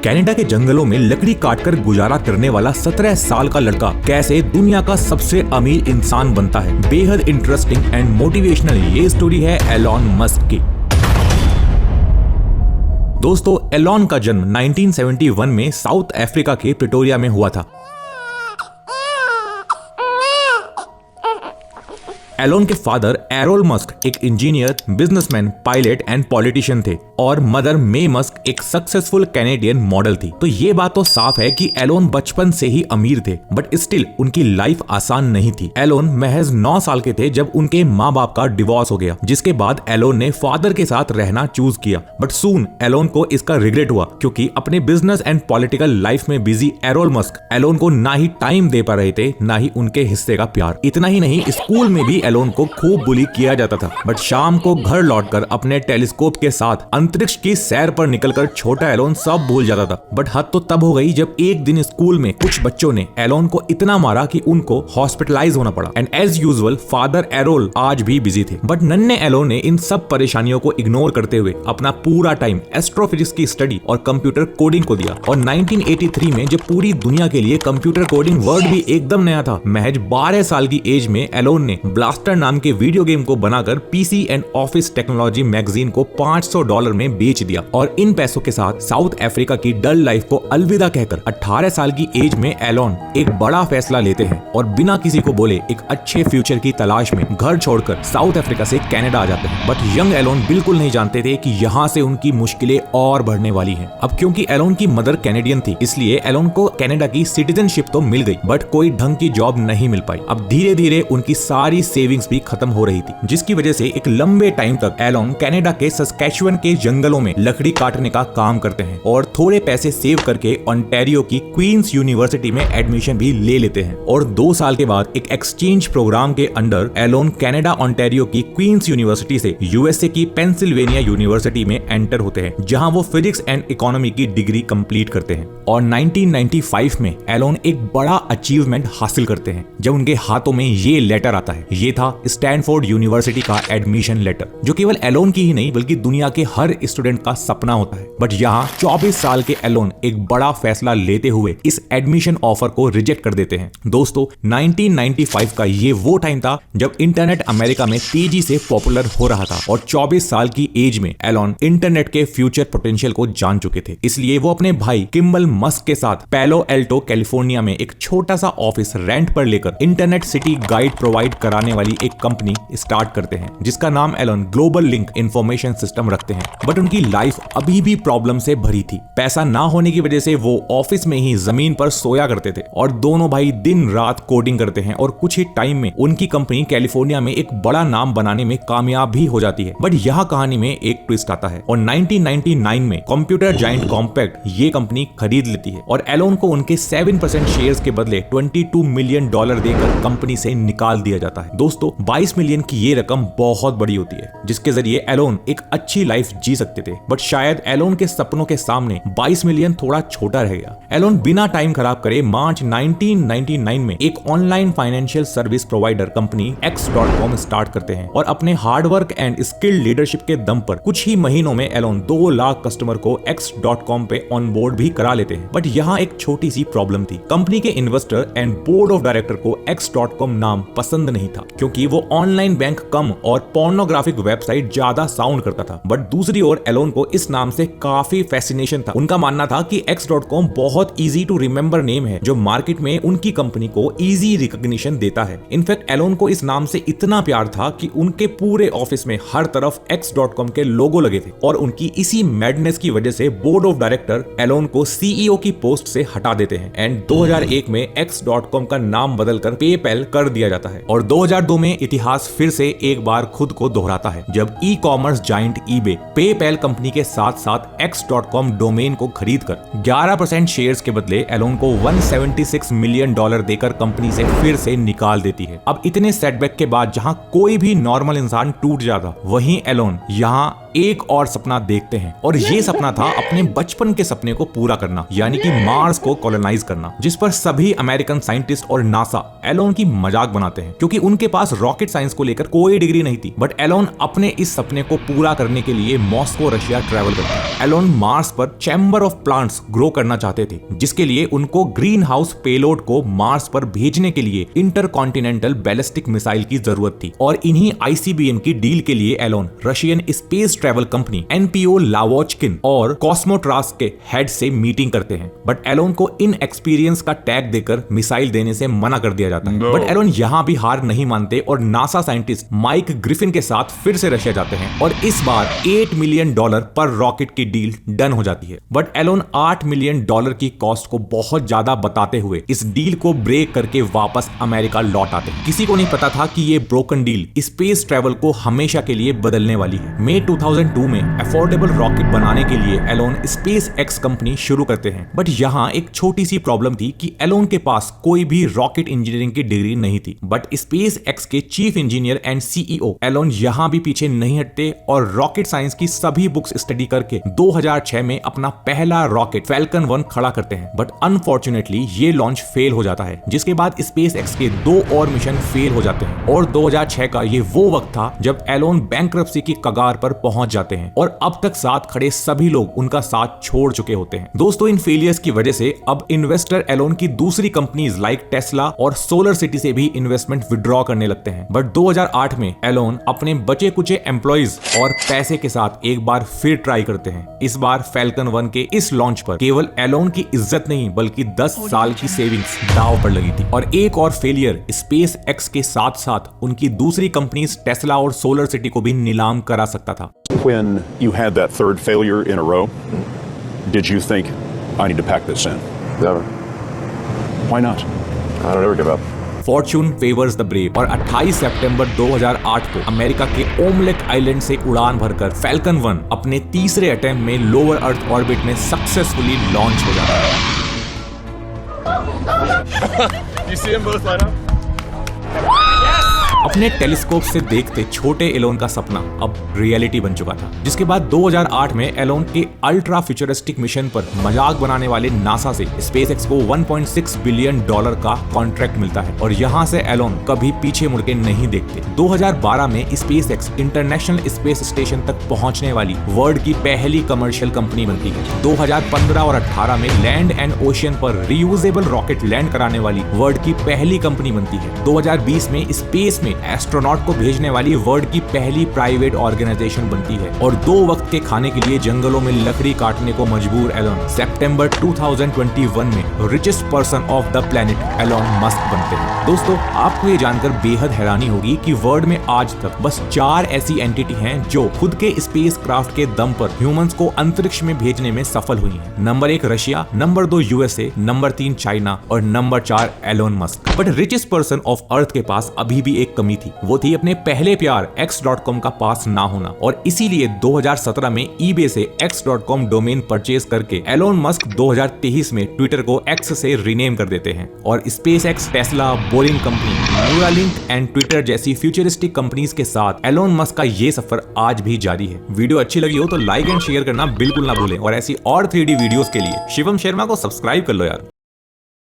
Canada के जंगलों में लकड़ी काटकर गुजारा करने वाला 17 साल का लड़का कैसे दुनिया का सबसे अमीर इंसान बनता है। बेहद इंटरेस्टिंग एंड मोटिवेशनल ये स्टोरी है एलॉन मस्क की। दोस्तों, एलॉन का जन्म 1971 में साउथ अफ्रीका के प्रिटोरिया में हुआ था। एलॉन के फादर एरोल मस्क एक engineer, businessman, pilot and politician थे और मदर मे मस्क एक सक्सेसफुल कैनेडियन मॉडल थी। तो ये बात तो साफ है कि एलॉन बचपन से ही अमीर थे, बट स्टिल उनकी लाइफ आसान नहीं थी। एलॉन महज 9 साल के थे जब उनके माँ बाप का डिवोर्स हो गया, जिसके बाद एलॉन ने फादर के साथ रहना चूज किया। बट सून एलॉन को इसका रिग्रेट हुआ, क्योंकि अपने बिजनेस एंड पॉलिटिकल लाइफ में बिजी एरोल मस्क एलॉन को ना ही टाइम दे पा रहे थे, ना ही उनके हिस्से का प्यार। इतना ही नहीं, स्कूल में भी एलॉन को खूब बुली किया जाता था। बट शाम को घर लौटकर अपने टेलीस्कोप के साथ अंतरिक्ष की सैर पर निकलकर छोटा एलॉन सब भूल जाता था। बट हद तो तब हो गई जब एक दिन स्कूल में कुछ बच्चों ने एलॉन को इतना मारा कि उनको हॉस्पिटलाइज होना पड़ा। And as usual father Errol आज भी बिजी थे। बट नन्हे एलॉन ने इन सब परेशानियों को इग्नोर करते हुए अपना पूरा टाइम एस्ट्रोफिजिक्स की स्टडी और कंप्यूटर कोडिंग को दिया। और 1983 में जब पूरी दुनिया के लिए कंप्यूटर कोडिंग वर्ड भी एकदम नया था, महज 12 साल की एज में एलॉन ने ब्लास्टर नाम के वीडियो गेम को बनाकर PC and office technology magazine को $500 में बेच दिया। और इन पैसों के साथ साउथ अफ्रीका की डल लाइफ को अलविदा कहकर 18 साल की एज में एलॉन एक बड़ा फैसला लेते हैं और बिना किसी को बोले एक अच्छे फ्यूचर की तलाश में घर छोड़कर साउथ अफ्रीका से कनाडा आ जाते हैं। बट यंग एलॉन बिल्कुल नहीं जानते थे कि यहाँ से उनकी मुश्किलें और बढ़ने वाली हैं। अब क्योंकि एलॉन की मदर कैनेडियन थी, इसलिए एलॉन को कनाडा की सिटीजनशिप तो मिल गई, बट कोई ढंग की जॉब नहीं मिल पाई। अब धीरे धीरे उनकी सारी सेविंग्स भी खत्म हो रही थी, जिसकी वजह से एक लंबे टाइम तक एलॉन कनाडा के सस्कैचुअन के जंगलों में लकड़ी काटने का काम करते हैं और थोड़े पैसे सेव करके ओंटारियो की क्वींस यूनिवर्सिटी में एडमिशन भी ले लेते हैं। और 2 साल के बाद एक एक्सचेंज प्रोग्राम के अंडर एलॉन कनाडा ओंटारियो की क्वींस यूनिवर्सिटी से यूएसए की पेंसिल्वेनिया यूनिवर्सिटी में एंटर होते हैं, जहां वो फिजिक्स एंड इकोनॉमी की डिग्री कंप्लीट करते हैं। और 1995 में एलॉन एक बड़ा अचीवमेंट हासिल करते हैं जब उनके हाथों में ये लेटर आता है। ये था स्टैनफोर्ड यूनिवर्सिटी का एडमिशन लेटर, जो केवल एलॉन की ही नहीं बल्कि दुनिया के हर स्टूडेंट का सपना होता है। बट यहाँ 24 साल के एलॉन एक बड़ा फैसला लेते हुए इस एडमिशन ऑफर को रिजेक्ट कर देते हैं। दोस्तों, 1995 का ये वो टाइम था जब इंटरनेट अमेरिका में तेजी से पॉपुलर हो रहा था और 24 साल की एज में एलॉन इंटरनेट के फ्यूचर पोटेंशियल को जान चुके थे। इसलिए वो अपने भाई किम्बल मस्क के साथ पैलो एल्टो कैलिफोर्निया में एक छोटा सा ऑफिस रेंट पर लेकर इंटरनेट सिटी गाइड प्रोवाइड कराने वाली एक कंपनी स्टार्ट करते हैं, जिसका नाम Elon global link information system रखते हैं। बट उनकी लाइफ अभी भी प्रॉब्लम से भरी थी। पैसा ना होने की वजह से वो ऑफिस में ही जमीन पर सोया करते थे और दोनों भाई दिन रात कोडिंग करते हैं और कुछ ही टाइम में उनकी कंपनी कैलिफोर्निया में एक बड़ा नाम बनाने में कामयाब भी हो जाती है। बट यहाँ कहानी में एक ट्विस्ट आता है और 1999 में कंप्यूटर जायंट कॉम्पैक्ट ये कंपनी खरीद लेती है और एलॉन को उनके 7% शेयर्स के बदले $22 मिलियन देकर कंपनी से निकाल दिया जाता है। दोस्तों, 22 मिलियन की ये रकम बहुत बड़ी होती है, जिसके जरिए एलॉन एक अच्छी लाइफ जी सकते थे। बट शायद एलॉन के सपनों के सामने 22 मिलियन थोड़ा छोटा रह गया। एलॉन बिना टाइम खराब करे मार्च 1999 में एक online financial service provider company X.com start करते हैं और अपने हार्डवर्क एंड स्किल्ड लीडरशिप के दम पर कुछ ही महीनों में एलॉन 2 लाख कस्टमर को X.com पे ऑन बोर्ड भी करा लेते हैं। बट यहाँ एक छोटी सी प्रॉब्लम थी। कंपनी के investor and board of director को X.com नाम पसंद नहीं था, क्योंकि वो ऑनलाइन बैंक कम और पोर्नोग्राफिक वेबसाइट ज्यादा साउंड करता था। बट दूसरी ओर एलॉन को इस नाम से काफी फैसिनेशन था। उनका मानना था कि X.com बहुत इजी टू रिमेंबर नेम है, जो मार्केट में उनकी कंपनी को इजी रिकॉग्निशन देता है। इनफैक्ट एलॉन को इस नाम से इतना प्यार था कि उनके पूरे ऑफिस में हर तरफ X.com के लोगो लगे थे और उनकी इसी मैडनेस की वजह से बोर्ड ऑफ डायरेक्टर एलॉन को सीईओ की पोस्ट से हटा देते हैं एंड 2001 में X.com का नाम बदलकर पेपैल कर दिया जाता है। और 2002 में इतिहास फिर से एक बार खुद को दोहराता है, जब e commerce giant eBay PayPal company के साथ साथ X.com डोमेन को खरीदकर 11% शेयर्स के बदले एलॉन को $176 मिलियन देकर कंपनी से फिर से निकाल देती है। अब इतने सेटबैक के बाद जहां कोई भी नॉर्मल इंसान टूट जाता, वहीं एलॉन यहाँ एक और सपना देखते हैं और ये सपना था अपने बचपन के सपने को पूरा करना, यानी कि मार्स को कॉलोनाइज करना, जिस पर सभी अमेरिकन साइंटिस्ट और नासा एलोन की मजाक बनाते हैं क्योंकि उनके पास रॉकेट साइंस को लेकर कोई डिग्री नहीं थी। बट एलोन अपने इस सपने को पूरा करने के लिए मॉस्को रशिया ट्रैवल करते हैं। एलोन मार्स पर चैम्बर ऑफ प्लांट्स ग्रो करना चाहते थे, जिसके लिए उनको ग्रीन हाउस पेलोड को मार्स पर भेजने के लिए इंटरकॉन्टिनेंटल बैलिस्टिक मिसाइल की जरूरत थी। और इन्हीं आईसीबीएम की डील के लिए Elon Russian space travel company NPO Lavochkin और कॉस्मोट्रास के हेड से मीटिंग करते हैं। बट एलोन को इन एक्सपीरियंस का टैग देकर मिसाइल देने से मना कर दिया जाता है। बट एलोन यहाँ भी हार नहीं मानते और नासा साइंटिस्ट माइक ग्रिफिन के साथ फिर से रशिया जाते हैं और इस बार $8 मिलियन पर रॉकेट की डील डन हो जाती है। बट एलोन $8 मिलियन की कॉस्ट को बहुत ज्यादा बताते हुए इस डील को ब्रेक करके वापस अमेरिका लौट आते हैं। किसी को नहीं पता था कि ये ब्रोकन डील स्पेस ट्रैवल को हमेशा के लिए बदलने वाली है। मई 2002 में अफोर्डेबल रॉकेट बनाने के लिए एलोन स्पेस एक्स कंपनी शुरू करते हैं। बट यहाँ एक छोटी सी प्रॉब्लम थी कि एलोन के पास कोई भी रॉकेट इंजीनियरिंग की डिग्री नहीं थी। बट स्पेस एक्स के chief engineer and CEO Elon यहाँ भी पीछे नहीं हटते और रॉकेट साइंस की सभी बुक्स स्टडी करके 2006 में अपना पहला रॉकेट फैल्कन 1 खड़ा करते हैं। बट अनफॉर्चुनेटली ये लॉन्च फेल हो जाता है, जिसके बाद स्पेस एक्स के 2 और मिशन फेल हो जाते हैं। और 2006 का ये वो वक्त था जब एलोन बैंकरप्सी की कगार पर पहुंच जाते हैं और अब तक साथ खड़े सभी लोग उनका साथ छोड़ चुके होते हैं। दोस्तों, इन फेलियर्स की वजह से अब इन्वेस्टर एलोन की दूसरी कंपनीज लाइक टेस्ला और सोलर सिटी से भी इन्वेस्टमेंट विड्रॉ करने लगते हैं। बट 2008 में एलोन अपने बचे कुचे एम्प्लॉइज और पैसे के साथ एक बार फिर ट्राई करते हैं। इस बार फैल्कन 1 के इस लॉन्च पर केवल एलोन की इज्जत नहीं बल्कि 10 साल की सेविंग्स दांव पर लगी थी। और एक और फेलियर स्पेस एक्स के साथ साथ उनकी दूसरी कंपनीज टेस्ला और सोलर सिटी को भी नीलाम करा सकता था। When you had that third failure in a row, did you think, I need to pack this in? Never. Why not? I don't ever give up. Fortune favours the brave और 28 सितंबर 2008 को America के omelette island से उड़ान भरकर falcon 1 अपने तीसरे attempt में lower earth orbit में सक्सेसफुली लॉन्च हो जाता है। You see them both light up? अपने टेलीस्कोप से देखते छोटे एलोन का सपना अब रियलिटी बन चुका था, जिसके बाद 2008 में एलोन के अल्ट्रा फ्यूचरिस्टिक मिशन पर मजाक बनाने वाले नासा से स्पेसएक्स को $1.6 बिलियन का कॉन्ट्रैक्ट मिलता है और यहाँ से एलोन कभी पीछे मुड़ के नहीं देखते। 2012 में स्पेसएक्स इंटरनेशनल स्पेस स्टेशन तक पहुंचने वाली वर्ल्ड की पहली कमर्शियल कंपनी बनती है। 2015 और 18 में लैंड एंड ओशियन पर रीयूजेबल रॉकेट लैंड कराने वाली वर्ल्ड की पहली कंपनी बनती है। 2020 में स्पेस में एस्ट्रोनॉट को भेजने वाली वर्ल्ड की पहली प्राइवेट ऑर्गेनाइजेशन बनती है और 2 वक्त के खाने के लिए जंगलों में लकड़ी काटने को मजबूर एलोन सितंबर 2021 में richest person of the planet Elon Musk बनते हैं। दोस्तों, आपको ये जानकर बेहद हैरानी होगी कि वर्ल्ड में आज तक बस 4 ऐसी एंटिटी हैं जो खुद के स्पेस क्राफ्ट के दम पर ह्यूमंस को अंतरिक्ष में भेजने में सफल हुई हैं। Number 1 Russia, number 2 USA, number 3 China और number 4 Elon Musk. But richest person of earth के पास अभी भी एक कमी थी, वो थी अपने पहले प्यार x.com का पास ना होना और इसीलिए 2017 में eBay से x.com डोमेन परचेज करके एलोन मस्क 2023 में ट्विटर को X से रीनेम कर देते हैं और SpaceX, Tesla, boring company, Neuralink and Twitter जैसी फ्यूचरिस्टिक कंपनीज के साथ एलोन मस्क का ये सफर आज भी जारी है। वीडियो अच्छी लगी हो तो लाइक एंड शेयर करना बिल्कुल ना भूलें और ऐसी और 3D वीडियोस के लिए शिवम शर्मा को सब्सक्राइब कर लो यार।